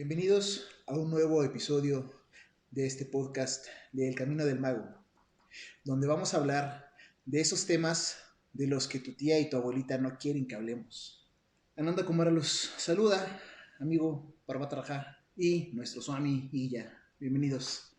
Bienvenidos a un nuevo episodio de este podcast de El Camino del Mago, donde vamos a hablar de esos temas de los que tu tía y tu abuelita no quieren que hablemos. Ananda Kumara los saluda, amigo Parvata y nuestro Swami Iya. Bienvenidos.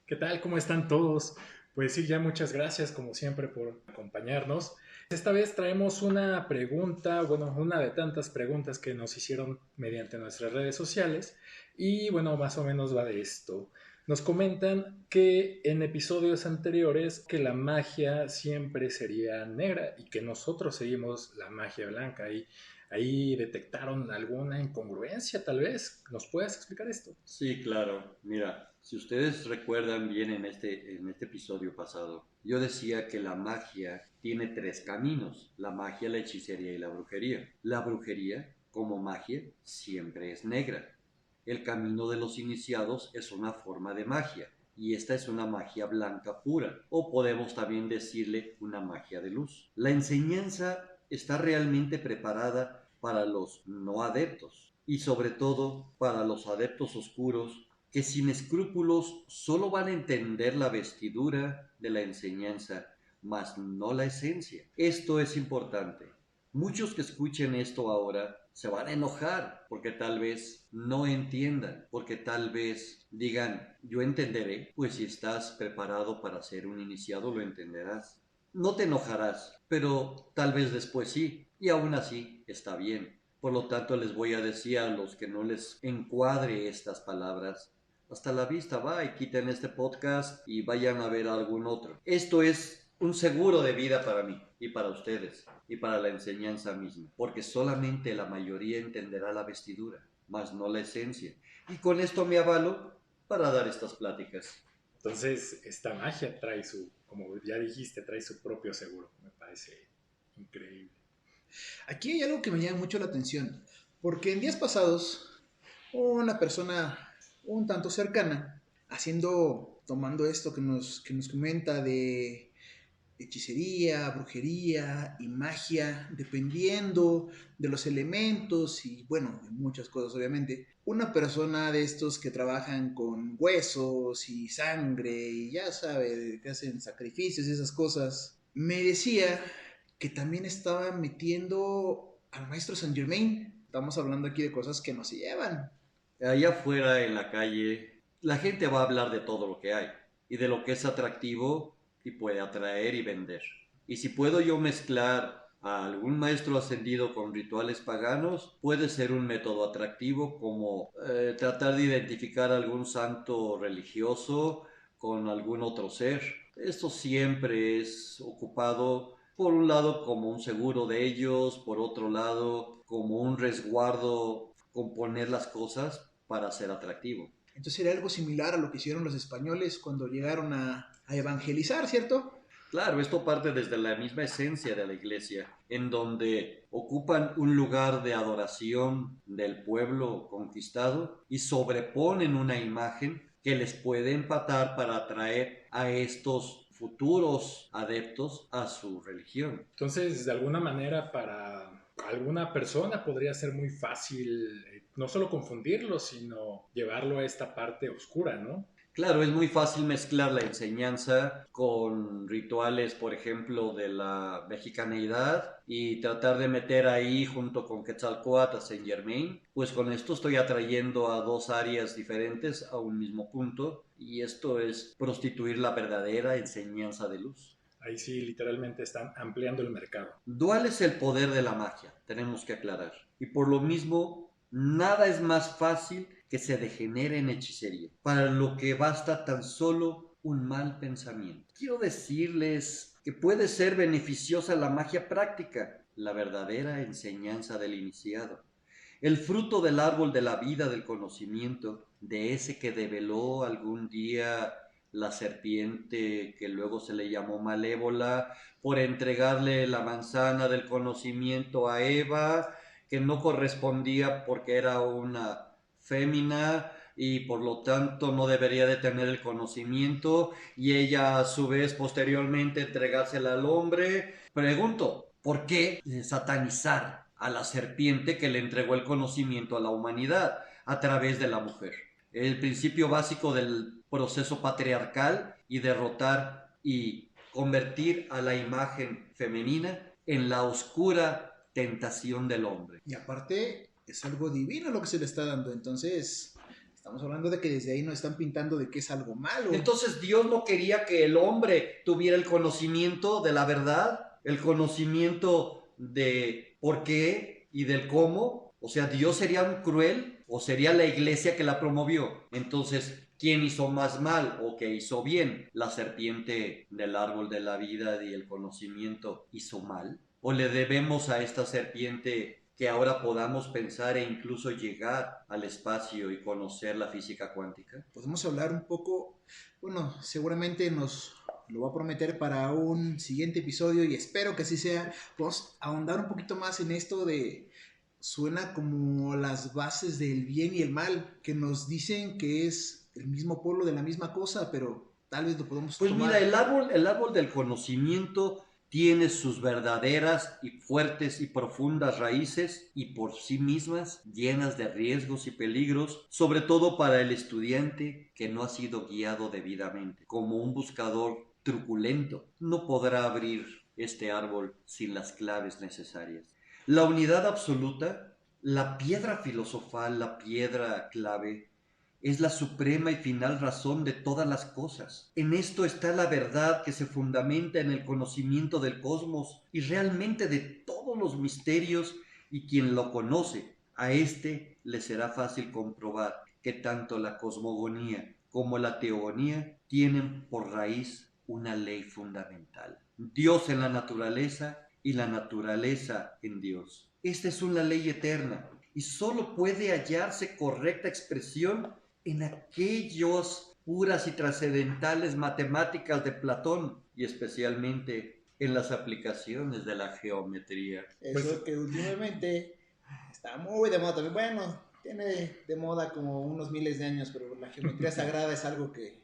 ¿Qué tal? ¿Cómo están todos? Pues sí, ya muchas gracias como siempre por acompañarnos. Esta vez traemos una pregunta, una de tantas preguntas que nos hicieron mediante nuestras redes sociales y más o menos va de esto. Nos comentan que en episodios anteriores que la magia siempre sería negra y que nosotros seguimos la magia blanca y ahí detectaron alguna incongruencia tal vez. ¿Nos puedes explicar esto? Sí, claro. Mira, si ustedes recuerdan bien en este episodio pasado, yo decía que la magia tiene tres caminos: la magia, la hechicería y la brujería. La brujería, como magia, siempre es negra. El camino de los iniciados es una forma de magia, y esta es una magia blanca pura, o podemos también decirle una magia de luz. La enseñanza está realmente preparada para los no adeptos, y sobre todo para los adeptos oscuros que sin escrúpulos solo van a entender la vestidura de la enseñanza, mas no la esencia. Esto es importante. Muchos que escuchen esto ahora se van a enojar porque tal vez no entiendan, porque tal vez digan, yo entenderé. Pues si estás preparado para ser un iniciado, lo entenderás. No te enojarás, pero tal vez después sí, y aún así está bien. Por lo tanto, les voy a decir a los que no les encuadre estas palabras, hasta la vista, va, y quiten este podcast y vayan a ver algún otro. Esto es un seguro de vida para mí y para ustedes y para la enseñanza misma, porque solamente la mayoría entenderá la vestidura, mas no la esencia. Y con esto me avalo para dar estas pláticas. Entonces, esta magia trae como ya dijiste, trae su propio seguro. Me parece increíble. Aquí hay algo que me llama mucho la atención, porque en días pasados una persona un tanto cercana, tomando esto que nos comenta de hechicería, brujería y magia, dependiendo de los elementos y bueno, de muchas cosas obviamente. Una persona de estos que trabajan con huesos y sangre y ya sabe, que hacen sacrificios y esas cosas, me decía que también estaba metiendo al maestro Saint Germain. Estamos hablando aquí de cosas que no se llevan. Allá afuera en la calle, la gente va a hablar de todo lo que hay y de lo que es atractivo y puede atraer y vender. Y si puedo yo mezclar a algún maestro ascendido con rituales paganos, puede ser un método atractivo, como tratar de identificar algún santo religioso con algún otro ser. Esto siempre es ocupado, por un lado, como un seguro de ellos, por otro lado, como un resguardo, componer las cosas para ser atractivo. Entonces era algo similar a lo que hicieron los españoles cuando llegaron a evangelizar, ¿cierto? Claro, esto parte desde la misma esencia de la iglesia, en donde ocupan un lugar de adoración del pueblo conquistado y sobreponen una imagen que les puede empatar para atraer a estos futuros adeptos a su religión. Entonces, de alguna manera, para alguna persona podría ser muy fácil no solo confundirlo, sino llevarlo a esta parte oscura, ¿no? Claro, es muy fácil mezclar la enseñanza con rituales, por ejemplo, de la mexicaneidad y tratar de meter ahí junto con Quetzalcóatl a Saint Germain. Pues con esto estoy atrayendo a dos áreas diferentes a un mismo punto, y esto es prostituir la verdadera enseñanza de luz. Ahí sí, literalmente están ampliando el mercado. Dual es el poder de la magia, tenemos que aclarar. Y por lo mismo, nada es más fácil que se degenere en hechicería, para lo que basta tan solo un mal pensamiento. Quiero decirles que puede ser beneficiosa la magia práctica, la verdadera enseñanza del iniciado, el fruto del árbol de la vida del conocimiento, de ese que develó algún día la serpiente que luego se le llamó Malévola por entregarle la manzana del conocimiento a Eva, que no correspondía porque era una fémina y por lo tanto no debería de tener el conocimiento, y ella a su vez posteriormente entregársela al hombre. Pregunto, ¿por qué satanizar a la serpiente que le entregó el conocimiento a la humanidad a través de la mujer. El principio básico del proceso patriarcal y derrotar y convertir a la imagen femenina en la oscura tentación del hombre. Y aparte, es algo divino lo que se le está dando. Entonces, estamos hablando de que desde ahí nos están pintando de que es algo malo. Entonces Dios no quería que el hombre tuviera el conocimiento de la verdad, el conocimiento de por qué y del cómo. O sea, Dios sería un cruel o sería la iglesia que la promovió. Entonces, ¿quién hizo más mal o qué hizo bien? ¿La serpiente del árbol de la vida y el conocimiento hizo mal? ¿O le debemos a esta serpiente que ahora podamos pensar e incluso llegar al espacio y conocer la física cuántica? Podemos hablar un poco, bueno, seguramente nos lo va a prometer para un siguiente episodio y espero que así sea. Podemos ahondar un poquito más en esto de, suena como las bases del bien y el mal, que nos dicen que es el mismo polo de la misma cosa, pero tal vez lo podemos Pues tomar. mira, el árbol del conocimiento tiene sus verdaderas y fuertes y profundas raíces y por sí mismas llenas de riesgos y peligros, sobre todo para el estudiante que no ha sido guiado debidamente. Como un buscador truculento, no podrá abrir este árbol sin las claves necesarias. La unidad absoluta, la piedra filosofal, la piedra clave, es la suprema y final razón de todas las cosas. En esto está la verdad que se fundamenta en el conocimiento del cosmos y realmente de todos los misterios, y quien lo conoce, a éste le será fácil comprobar que tanto la cosmogonía como la teogonía tienen por raíz una ley fundamental. Dios en la naturaleza y la naturaleza en Dios. Esta es una ley eterna y solo puede hallarse correcta expresión en aquellos puras y trascendentales matemáticas de Platón y especialmente en las aplicaciones de la geometría. Eso que últimamente está muy de moda también. Bueno, tiene de moda como unos miles de años, pero la geometría sagrada es algo que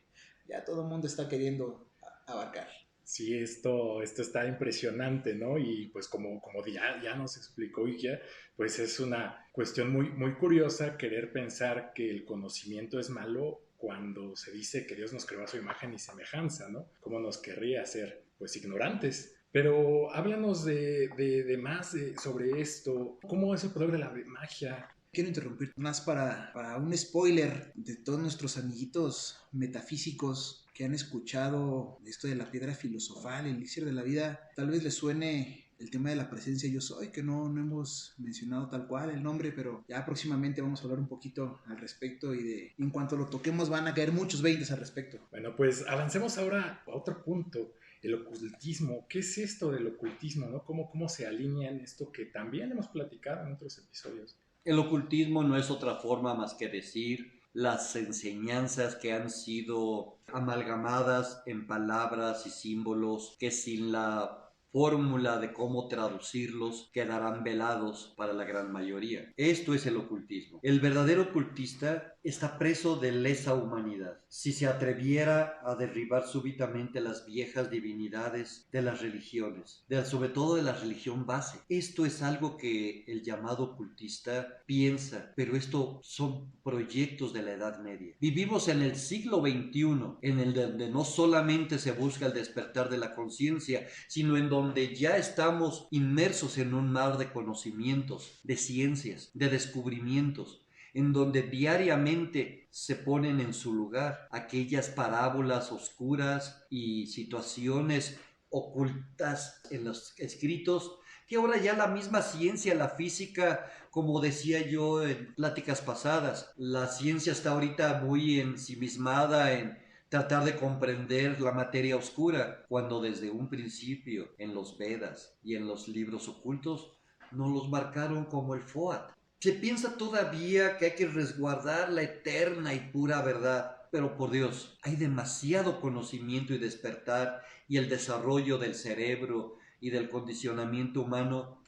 ya todo el mundo está queriendo abarcar. Sí, esto está impresionante, ¿no? Y pues como ya nos explicó Iguía, pues es una cuestión muy curiosa querer pensar que el conocimiento es malo cuando se dice que Dios nos creó a su imagen y semejanza, ¿no? ¿Cómo nos querría hacer, pues, ignorantes? Pero háblanos de más sobre esto. ¿Cómo es el poder de la magia? Quiero interrumpir más para un spoiler de todos nuestros amiguitos metafísicos que han escuchado esto de la piedra filosofal, el elixir de la vida. Tal vez les suene el tema de la presencia yo soy, que no hemos mencionado tal cual el nombre, pero ya próximamente vamos a hablar un poquito al respecto y en cuanto lo toquemos van a caer muchos veintes al respecto. Bueno, pues avancemos ahora a otro punto. El ocultismo. ¿Qué es esto del ocultismo, no? ¿Cómo se alinea en esto que también hemos platicado en otros episodios? El ocultismo no es otra forma más que decir las enseñanzas que han sido amalgamadas en palabras y símbolos que sin la fórmula de cómo traducirlos quedarán velados para la gran mayoría. Esto es el ocultismo. El verdadero ocultista está preso de lesa humanidad. Si se atreviera a derribar súbitamente las viejas divinidades de las religiones, sobre todo de la religión base. Esto es algo que el llamado ocultista piensa, pero esto son proyectos de la Edad Media. Vivimos en el siglo XXI, en el donde no solamente se busca el despertar de la conciencia, sino en donde ya estamos inmersos en un mar de conocimientos, de ciencias, de descubrimientos, en donde diariamente se ponen en su lugar aquellas parábolas oscuras y situaciones ocultas en los escritos que ahora ya la misma ciencia, la física, como decía yo en pláticas pasadas, la ciencia está ahorita muy ensimismada en tratar de comprender la materia oscura, cuando desde un principio en los Vedas y en los libros ocultos nos los marcaron como el Foat. Se piensa todavía que hay que resguardar la eterna y pura verdad, pero por Dios, hay demasiado conocimiento y despertar, y el desarrollo del cerebro y del condicionamiento humano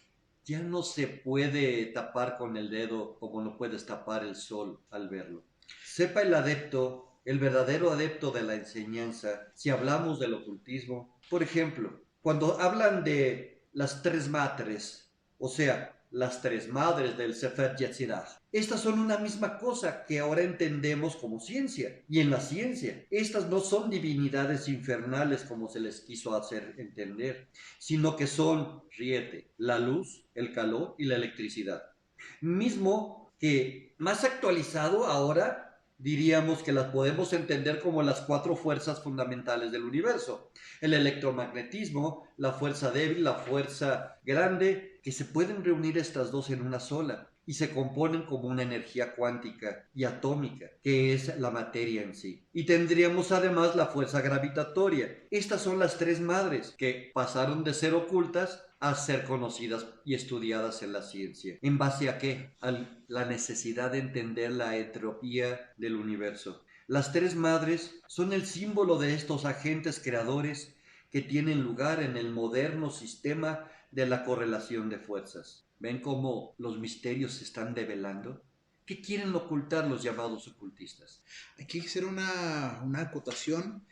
ya no se puede tapar con el dedo como no puedes tapar el sol al verlo. Sepa el adepto, el verdadero adepto de la enseñanza, si hablamos del ocultismo, por ejemplo, cuando hablan de las tres matres, o sea, las tres madres del Sefer Yetzirah. Estas son una misma cosa que ahora entendemos como ciencia. Y en la ciencia, estas no son divinidades infernales como se les quiso hacer entender, sino que son, ríete, la luz, el calor y la electricidad. Mismo que más actualizado ahora diríamos que las podemos entender como las 4 fuerzas fundamentales del universo. El electromagnetismo, la fuerza débil, la fuerza grande, que se pueden reunir estas dos en una sola y se componen como una energía cuántica y atómica, que es la materia en sí. Y tendríamos además la fuerza gravitatoria. Estas son las 3 madres que pasaron de ser ocultas a ser conocidas y estudiadas en la ciencia. ¿En base a qué? A la necesidad de entender la entropía del universo. Las 3 madres son el símbolo de estos agentes creadores que tienen lugar en el moderno sistema de la correlación de fuerzas. ¿Ven cómo los misterios se están develando? ¿Qué quieren ocultar los llamados ocultistas? Hay que hacer una acotación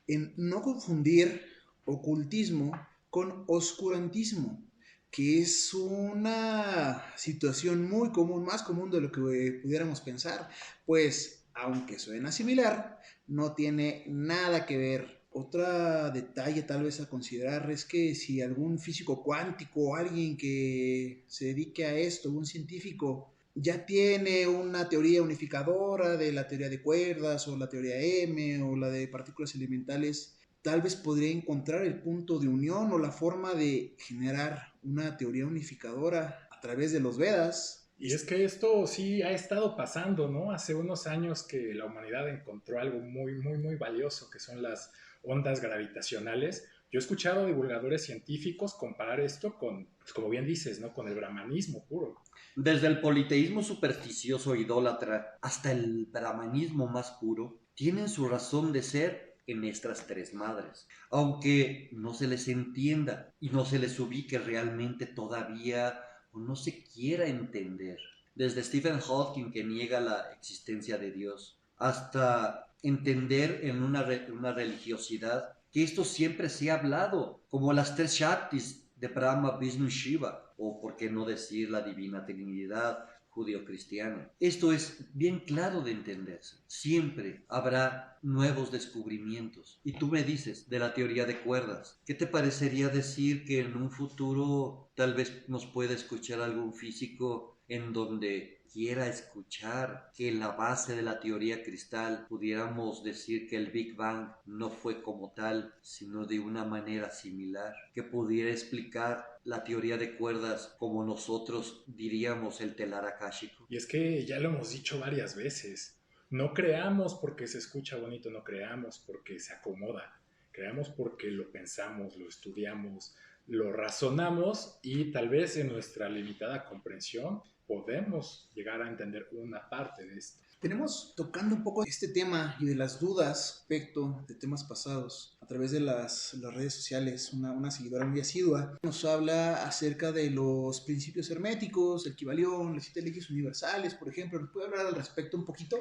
en no confundir ocultismo con oscurantismo, que es una situación muy común, más común de lo que pudiéramos pensar, pues aunque suena similar, no tiene nada que ver. Otro detalle tal vez a considerar es que si algún físico cuántico o alguien que se dedique a esto, un científico, ya tiene una teoría unificadora de la teoría de cuerdas o la teoría M o la de partículas elementales, tal vez podría encontrar el punto de unión o la forma de generar una teoría unificadora a través de los Vedas. Y es que esto sí ha estado pasando, ¿no? Hace unos años que la humanidad encontró algo muy valioso, que son las ondas gravitacionales. Yo he escuchado a divulgadores científicos comparar esto con, pues como bien dices, ¿no? Con el brahmanismo puro. Desde el politeísmo supersticioso e idólatra hasta el brahmanismo más puro, tienen su razón de ser en estas 3 madres, aunque no se les entienda y no se les ubique realmente todavía o no se quiera entender. Desde Stephen Hawking, que niega la existencia de Dios, hasta entender en una religiosidad que esto siempre se ha hablado, como las 3 Shaktis de Brahma, Vishnu y Shiva, o por qué no decir la divina trinidad judío-cristiana. Esto es bien claro de entenderse. Siempre habrá nuevos descubrimientos. Y tú me dices de la teoría de cuerdas. ¿Qué te parecería decir que en un futuro tal vez nos pueda escuchar algún físico en donde quiera escuchar que en la base de la teoría cristal pudiéramos decir que el Big Bang no fue como tal, sino de una manera similar, que pudiera explicar la teoría de cuerdas como nosotros diríamos el telar akáshico? Y es que ya lo hemos dicho varias veces, no creamos porque se escucha bonito, no creamos porque se acomoda, creamos porque lo pensamos, lo estudiamos, lo razonamos y tal vez en nuestra limitada comprensión podemos llegar a entender una parte de esto. Tenemos tocando un poco este tema y de las dudas respecto de temas pasados a través de las redes sociales. Una seguidora muy asidua nos habla acerca de los principios herméticos, el Kybalión, las 7 leyes universales, por ejemplo. ¿Nos puede hablar al respecto un poquito?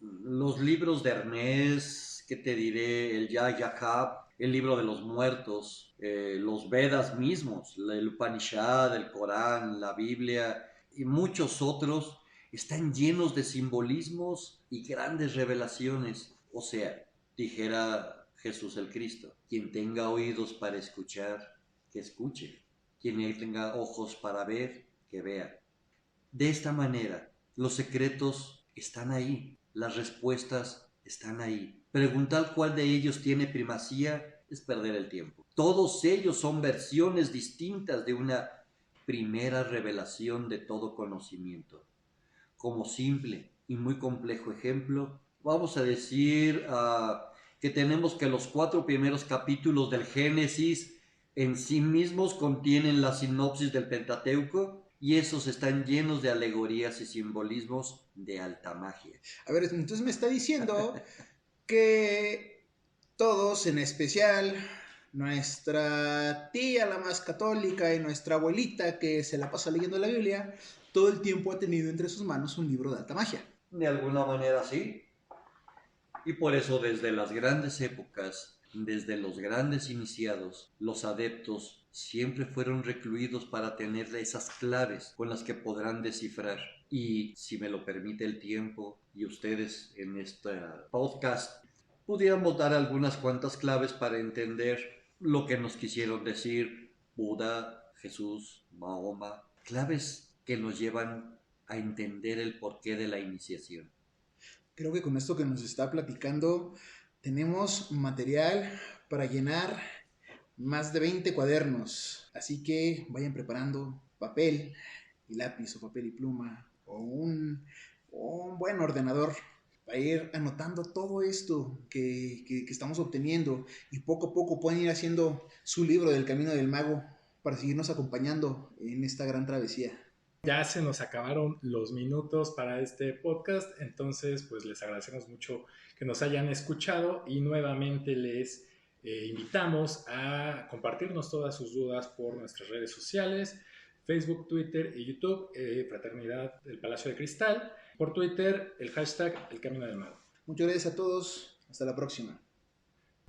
Los libros de Hermes, que te diré, el Yag-Yajab, el libro de los muertos, los Vedas mismos, el Upanishad, el Corán, la Biblia y muchos otros están llenos de simbolismos y grandes revelaciones. O sea, dijera Jesús el Cristo, quien tenga oídos para escuchar, que escuche. Quien tenga ojos para ver, que vea. De esta manera, los secretos están ahí, las respuestas están ahí. Preguntar cuál de ellos tiene primacía es perder el tiempo. Todos ellos son versiones distintas de una primera revelación de todo conocimiento. Como simple y muy complejo ejemplo, vamos a decir que tenemos que los 4 primeros capítulos del Génesis en sí mismos contienen la sinopsis del Pentateuco y esos están llenos de alegorías y simbolismos de alta magia. A ver, entonces me está diciendo que todos, en especial nuestra tía, la más católica, y nuestra abuelita, que se la pasa leyendo la Biblia, todo el tiempo ha tenido entre sus manos un libro de alta magia. De alguna manera sí. Y por eso desde las grandes épocas Desde los grandes iniciados, los adeptos siempre fueron recluidos para tener esas claves con las que podrán descifrar. Y si me lo permite el tiempo y ustedes en este podcast, pudiéramos dar algunas cuantas claves para entender lo que nos quisieron decir Buda, Jesús, Mahoma, claves que nos llevan a entender el porqué de la iniciación. Creo que con esto que nos está platicando tenemos material para llenar más de 20 cuadernos. Así que vayan preparando papel y lápiz o papel y pluma o un buen ordenador para ir anotando todo esto que estamos obteniendo, y poco a poco pueden ir haciendo su libro del Camino del Mago para seguirnos acompañando en esta gran travesía. Ya se nos acabaron los minutos para este podcast, entonces pues les agradecemos mucho que nos hayan escuchado y nuevamente les invitamos a compartirnos todas sus dudas por nuestras redes sociales, Facebook, Twitter y YouTube, Fraternidad del Palacio de Cristal, por Twitter el hashtag El Camino del Mago. Muchas gracias a todos, hasta la próxima.